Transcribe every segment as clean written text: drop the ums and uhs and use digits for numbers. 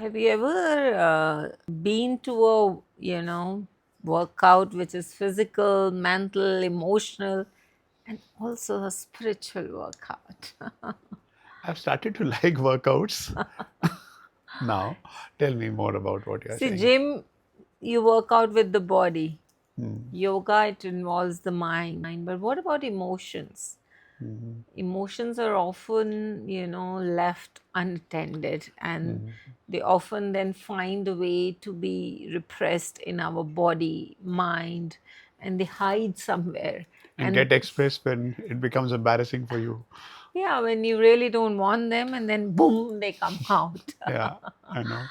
have you ever been to a, workout which is physical, mental, emotional, and also a spiritual workout? I've started to like workouts now. Tell me more about what you're See, saying. gym, you work out with the body. Hmm. Yoga, it involves the mind. But what about emotions? Mhm. Emotions are often, left unattended, and Mhm. they often then find a way to be repressed in our body, mind, and they hide somewhere. And And get expressed when it becomes embarrassing for you. yeah, when you really don't want them, and then boom, they come out. Yeah, I know.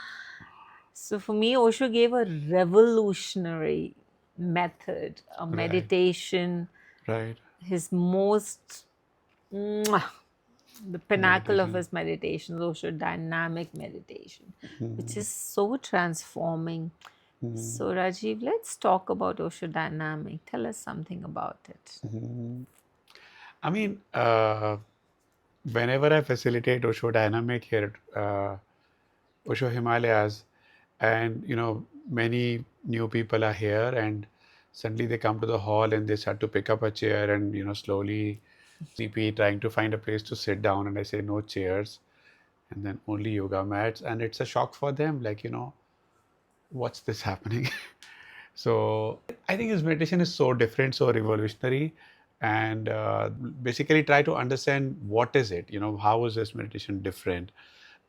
So for me, Osho gave a revolutionary method, a Right, meditation, right. his most mwah, the pinnacle of Meditation. his meditations, OSHO Dynamic Meditation, which Mhm. is so transforming. Mhm. So, Rajiv, let's talk about OSHO Dynamic. Tell us something about it. Mhm. I mean, whenever I facilitate Osho Dynamic here at OSHO Himalayas, and many new people are here, and suddenly they come to the hall and they start to pick up a chair and slowly sleepy, trying to find a place to sit down, and I say no chairs, and then only yoga mats, and it's a shock for them, like what's this happening? So I think his meditation is so different, so revolutionary, and basically try to understand what is it, how is this meditation different,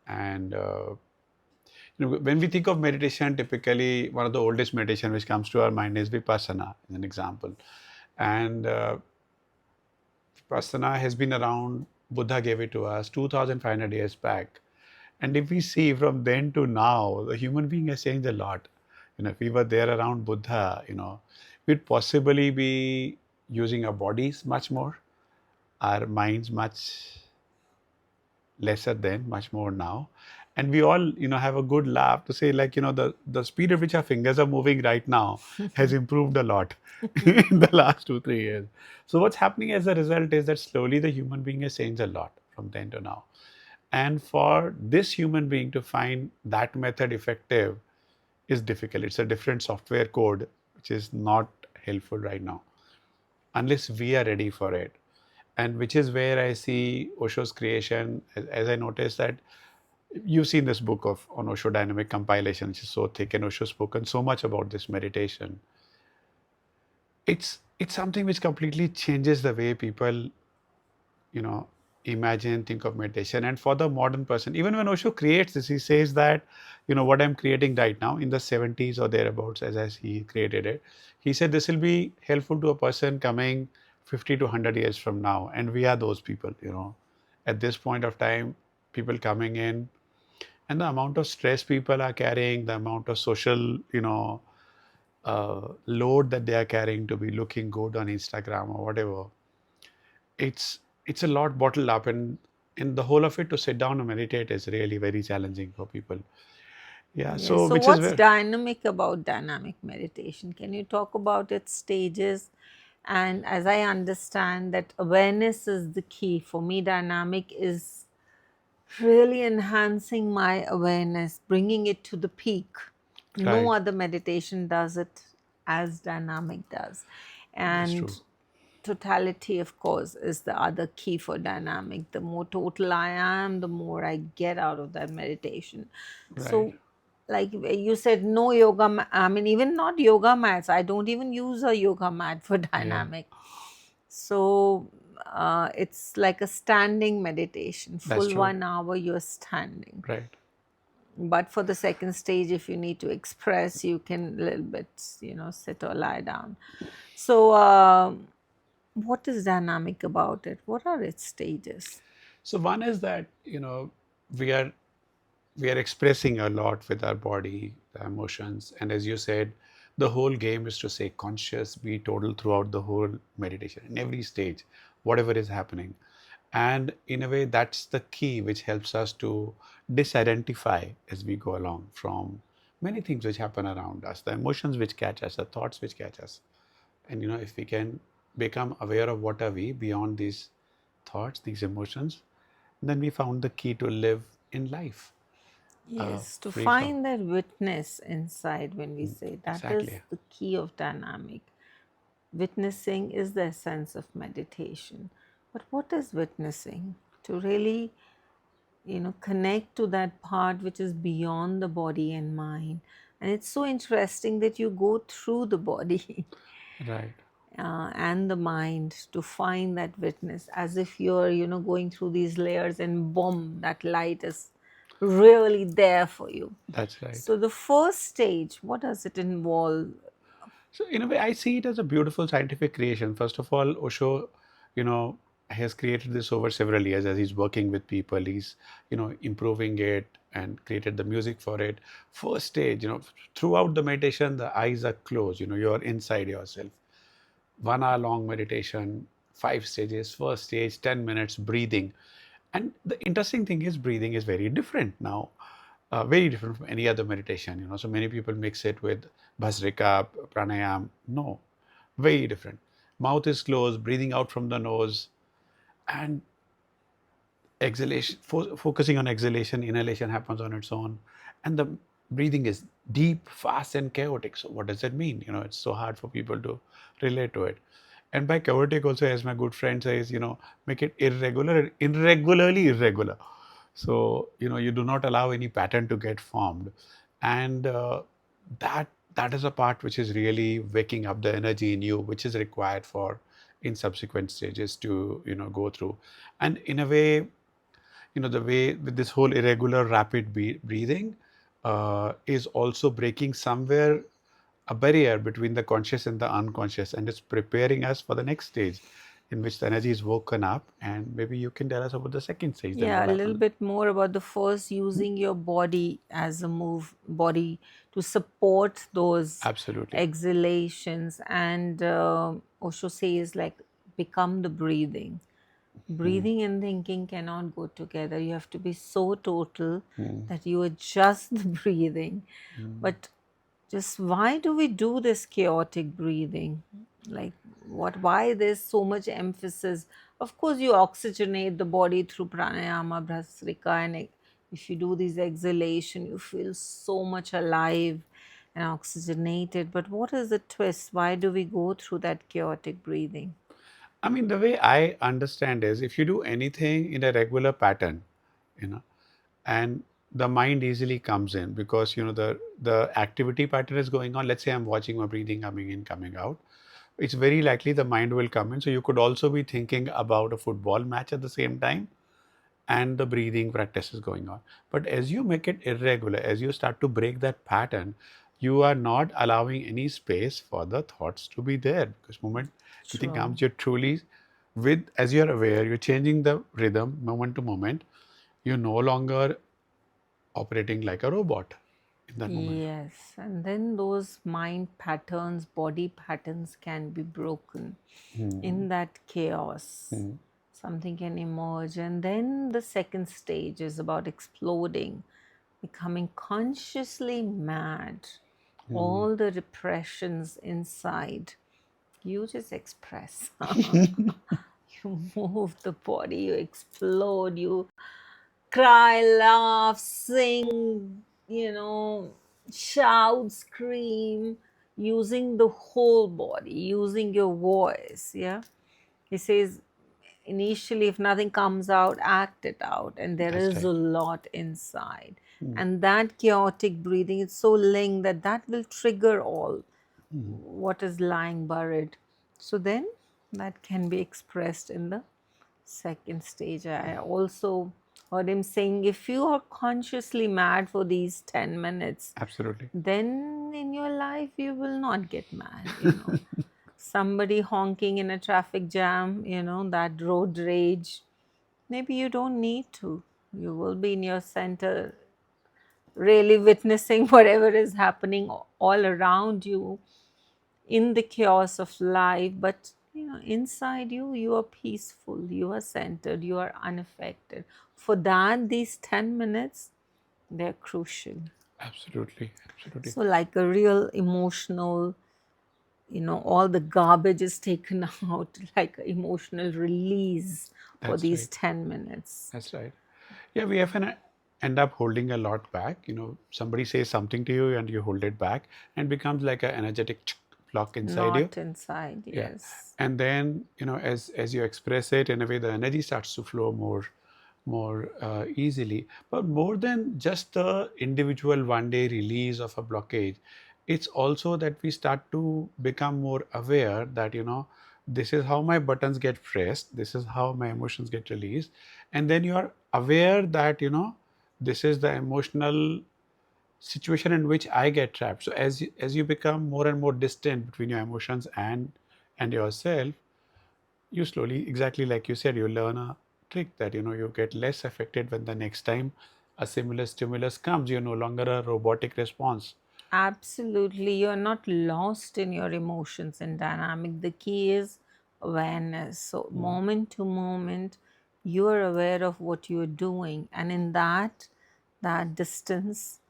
and when we think of meditation, typically one of the oldest meditation which comes to our mind is vipassana, as an example, and vipassana has been around. Buddha gave it to us 2,500 years back. And if we see from then to now, the human being has changed a lot. If we were there around Buddha, we'd possibly be using our bodies much more, our minds much lesser then, much more now. And we all, have a good laugh to say, like, the speed at which our fingers are moving right now has improved a lot in the last 2, 3 years. So what's happening as a result is that slowly the human being has changed a lot from then to now. And for this human being to find that method effective is difficult. It's a different software code, which is not helpful right now, unless we are ready for it. And which is where I see Osho's creation, as I noticed that you've seen this book of on Osho Dynamic Compilation, which is so thick, and Osho spoken so much about this meditation. It's something which completely changes the way people you know imagine, think of meditation. And for the modern person, even when Osho creates this, he says that what I'm creating right now in the 70s or thereabouts, as he created it, he said this will be helpful to a person coming 50 to 100 years from now, and we are those people. At this point of time, people coming in, and the amount of stress people are carrying, the amount of social load that they are carrying to be looking good on Instagram or whatever, it's a lot bottled up, and in the whole of it, to sit down and meditate is really very challenging for people. Yeah, Yes. so So, which is what's where dynamic about dynamic meditation? Can you talk about its stages? And as I understand that awareness is the key. For me, dynamic is really enhancing my awareness, bringing it to the peak. No right, other meditation does it as dynamic does. that's true, And totality, of course, is the other key for dynamic. The more total I am, the more I get out of that meditation. right, So, like you said, no yoga, I mean, even not yoga mats. I don't even use a yoga mat for yeah, dynamic. So, it's like a standing meditation, that's full true, 1 hour you're standing. right. But for the second stage, if you need to express, you can a little bit, sit or lie down. So, what is dynamic about it? What are its stages? So one is that we are we are expressing a lot with our body, the emotions, and as you said, the whole game is to stay conscious, be total throughout the whole meditation in every stage, whatever is happening. And in a way, that's the key which helps us to disidentify as we go along from many things which happen around us, the emotions which catch us, the thoughts which catch us. And if we can become aware of what are we beyond these thoughts, these emotions, then we found the key to live in life. Yes, to free from. find that witness inside when we say that is Exactly. the key of dynamic. Witnessing is the essence of meditation. But what is witnessing? To really, connect to that part which is beyond the body and mind. And it's so interesting that you go through the body Right. and the mind to find that witness, as if you're, going through these layers and boom, that light is really there for you. That's right. So the first stage, what does it involve? So in a way, I see it as a beautiful scientific creation. First of all, Osho, you know, has created this over several years as he's working with people. He's, improving it and created the music for it. First stage, throughout the meditation, the eyes are closed. You're inside yourself. 1 hour long meditation, 5 stages. First stage, 10 minutes breathing. And the interesting thing is, breathing is very different now, very different from any other meditation. So many people mix it with bhasrika, pranayam. No, very different. Mouth is closed, breathing out from the nose, and exhalation, focusing on exhalation. Inhalation happens on its own, and the breathing is deep, fast, and chaotic. So, what does that mean? It's so hard for people to relate to it. And by chaotic, also, as my good friend says, make it irregular, irregularly irregular. So, you do not allow any pattern to get formed. And that is a part which is really waking up the energy in you, which is required for in subsequent stages to, go through. And in a way, the way with this whole irregular rapid breathing is also breaking somewhere a barrier between the conscious and the unconscious, and it's preparing us for the next stage in which the energy is woken up. And maybe you can tell us about the second stage, then Yeah, what a little happens. bit more about the first, using your body as a body to support those Absolutely. exhalations. And Osho says, like, become the breathing. Breathing and thinking cannot go together. You have to be so total that you adjust the breathing. But just why do we do this chaotic breathing? Like, why there's so much emphasis? Of course, you oxygenate the body through pranayama, bhasrika, and if you do these exhalation, you feel so much alive and oxygenated. But what is the twist? Why do we go through that chaotic breathing? I mean, the way I understand is, if you do anything in a regular pattern, you know, and the mind easily comes in, because the activity pattern is going on. Let's say I'm watching my breathing coming in, coming out. It's very likely the mind will come in. So you could also be thinking about a football match at the same time, and the breathing practice is going on. But as you make it irregular, as you start to break that pattern, you are not allowing any space for the thoughts to be there. Because moment anything True. comes, you're truly as you're aware, you're changing the rhythm moment to moment. You're no longer operating like a robot in that moment. Yes, and then those mind patterns, body patterns can be broken in that chaos. Something can emerge, and then the second stage is about exploding, becoming consciously mad. All the repressions inside, you just express. You move the body, you explode, you cry, laugh, sing, shout, scream, using the whole body, using your voice. Yeah. He says, initially, if nothing comes out, act it out. And there That's is right. a lot inside. And that chaotic breathing is so linked that that will trigger all what is lying buried. So then that can be expressed in the second stage. I also heard him saying, if you are consciously mad for these 10 minutes, Absolutely. then in your life you will not get mad. Somebody honking in a traffic jam, that road rage, maybe you don't need to. You will be in your center, really witnessing whatever is happening all around you in the chaos of life. But inside you, you are peaceful, you are centered, you are unaffected. For that, these 10 minutes, they're crucial. Absolutely. Absolutely. So, like a real emotional, all the garbage is taken out, like an emotional release for That's these right. 10 minutes. That's right. Yeah, we have an end up holding a lot back. Somebody says something to you and you hold it back, and becomes like an energetic block inside you. Not inside, Yeah. yes. And then, as you express it, in a way, the energy starts to flow more easily. But more than just the individual one-day release of a blockage, it's also that we start to become more aware that, this is how my buttons get pressed, this is how my emotions get released. And then you are aware that, this is the emotional situation in which I get trapped. So as you become more and more distant between your emotions and yourself, you slowly, exactly like you said, you learn a trick that you get less affected when the next time a similar stimulus comes. You're no longer a robotic response. Absolutely. You're not lost in your emotions and dynamic. The key is awareness. So, moment to moment, you are aware of what you're doing. And in that distance,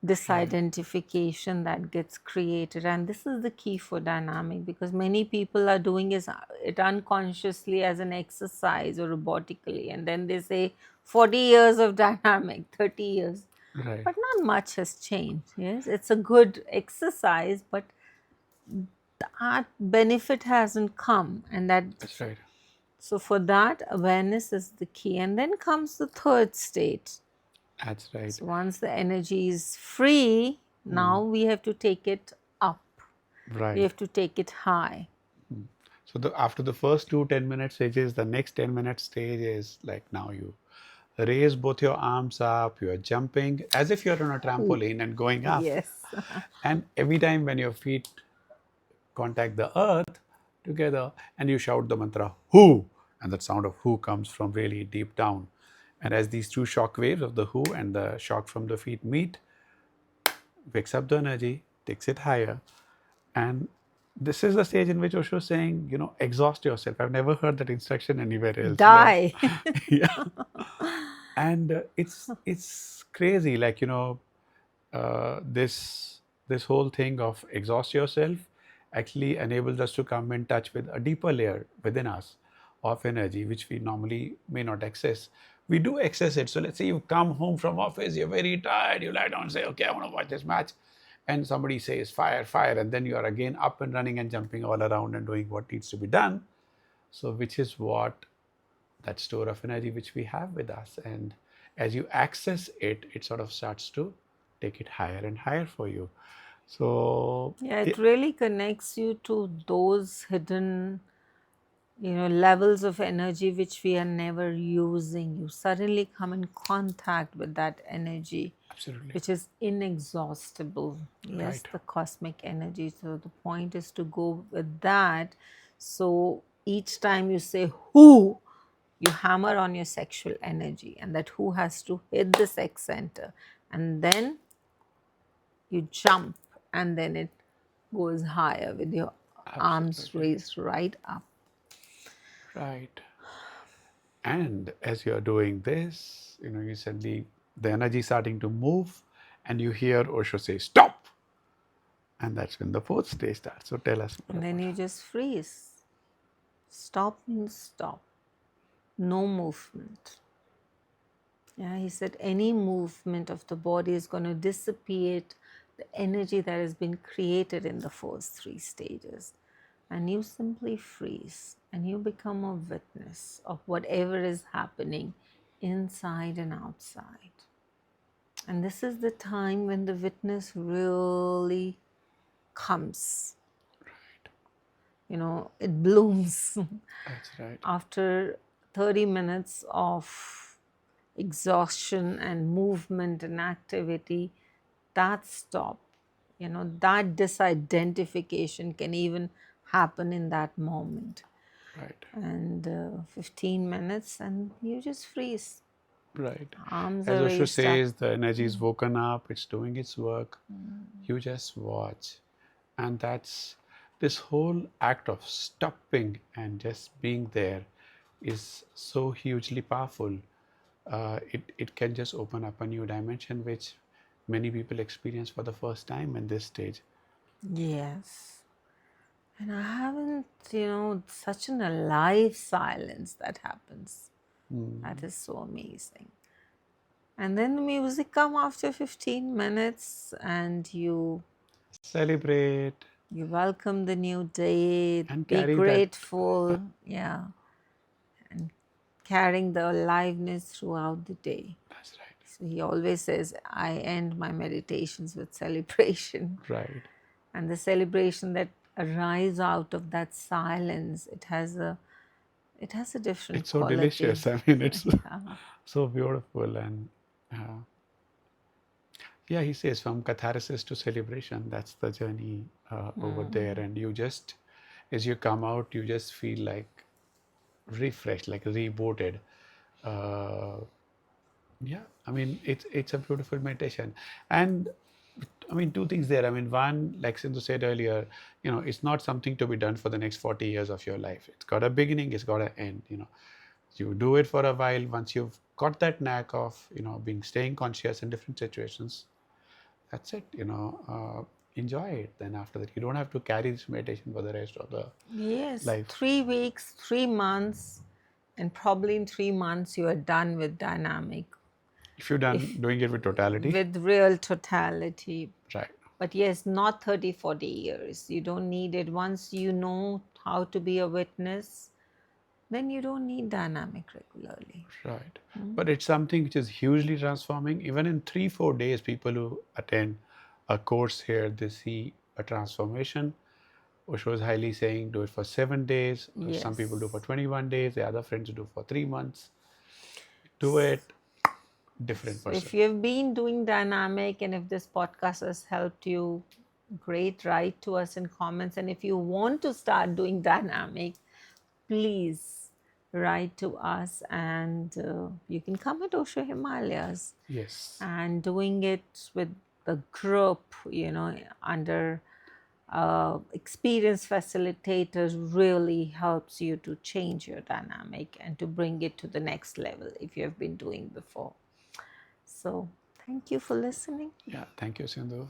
this identification that gets created, and this is the key for dynamic, because many people are doing it unconsciously as an exercise or robotically, and then they say 40 years of dynamic, 30 years, Right. but not much has changed. Yes, it's a good exercise, but that benefit hasn't come, and that, That's right. so for that, awareness is the key. And then comes the third state. That's right. So once the energy is free, now we have to take it up. We Right. have to take it high. So after the first 10-minute stages, the next 10-minute stage is like, now you raise both your arms up, you are jumping as if you're on a trampoline and going up. Yes. And every time when your feet contact the earth together, and you shout the mantra who, and that sound of who comes from really deep down. And as these two shock waves of the who and the shock from the feet meet, wakes up the energy, takes it higher. And this is the stage in which Osho is saying, exhaust yourself. I've never heard that instruction anywhere else. Die. Yeah. And it's crazy, like, this whole thing of exhaust yourself actually enables us to come in touch with a deeper layer within us of energy, which we normally may not access. We do access it. So let's say you come home from office, you're very tired, you lie down and say, okay, I want to watch this match, and somebody says fire, fire, and then you are again up and running and jumping all around and doing what needs to be done. So which is what that store of energy which we have with us. And as you access it, it sort of starts to take it higher and higher for you. So Yeah, it really connects you to those hidden, levels of energy which we are never using. You suddenly come in contact with that energy, absolutely which is inexhaustible. Yes, right. the cosmic energy. So the point is to go with that. So each time you say who, you hammer on your sexual energy, and that who has to hit the sex center, and then you jump, and then it goes higher with your arms Absolutely raised right up. right. And as you're doing this, you suddenly, the energy starting to move, and you hear Osho say stop, and that's when the fourth stage starts. So tell us more And then about you just freeze. Stop means stop. No movement. Yeah, he said any movement of the body is going to dissipate the energy that has been created in the first three stages. And you simply freeze and you become a witness of whatever is happening inside and outside. And this is the time when the witness really comes. It blooms. That's right. After 30 minutes of exhaustion and movement and activity, that stop, that disidentification can even happen in that moment. Right. And 15 minutes and you just freeze. Right. Arms As are Osho raised up. says, the energy is woken up, it's doing its work. You just watch. And that's this whole act of stopping and just being there is so hugely powerful. It can just open up a new dimension, which many people experience for the first time in this stage. Yes. And I haven't, such an alive silence that happens. That is so amazing. And then the music come after 15 minutes and you Celebrate welcome the new day, and be carry that. grateful, yeah, and carrying the aliveness throughout the day. That's right. So he always says, I end my meditations with celebration. Right. And the celebration that arrives out of that silence, it has a different It's so quality. delicious. I mean, it's Yeah. so beautiful. And yeah, he says from catharsis to celebration, that's the journey over there. And you just, as you come out, you just feel like refreshed, like rebooted. Yeah, I mean, it's a beautiful meditation. And I mean, two things there. I mean, one, like Sindhu said earlier, it's not something to be done for the next 40 years of your life. It's got a beginning, it's got an end. You do it for a while. Once you've got that knack of, being staying conscious in different situations, that's it. Enjoy it. Then after that, you don't have to carry this meditation for the rest of the Yes, life. 3 weeks, 3 months, and probably in 3 months you are done with dynamic. If you're done doing it with totality. With real totality. Right. But yes, not 30, 40 years. You don't need it. Once you know how to be a witness, then you don't need dynamic regularly. Right. But it's something which is hugely transforming. Even in 3-4 days, people who attend a course here, they see a transformation. Osho is highly saying do it for 7 days. Yes. Some people do for 21 days. The other friends do for 3 months. Do it. Different person. If you've been doing dynamic and if this podcast has helped you, great, write to us in comments. And if you want to start doing dynamic, please write to us, and you can come at OSHO Himalayas. Yes. And doing it with the group, under experienced facilitators really helps you to change your dynamic and to bring it to the next level if you have been doing before. So thank you for listening. Yeah, thank you, Sindhu.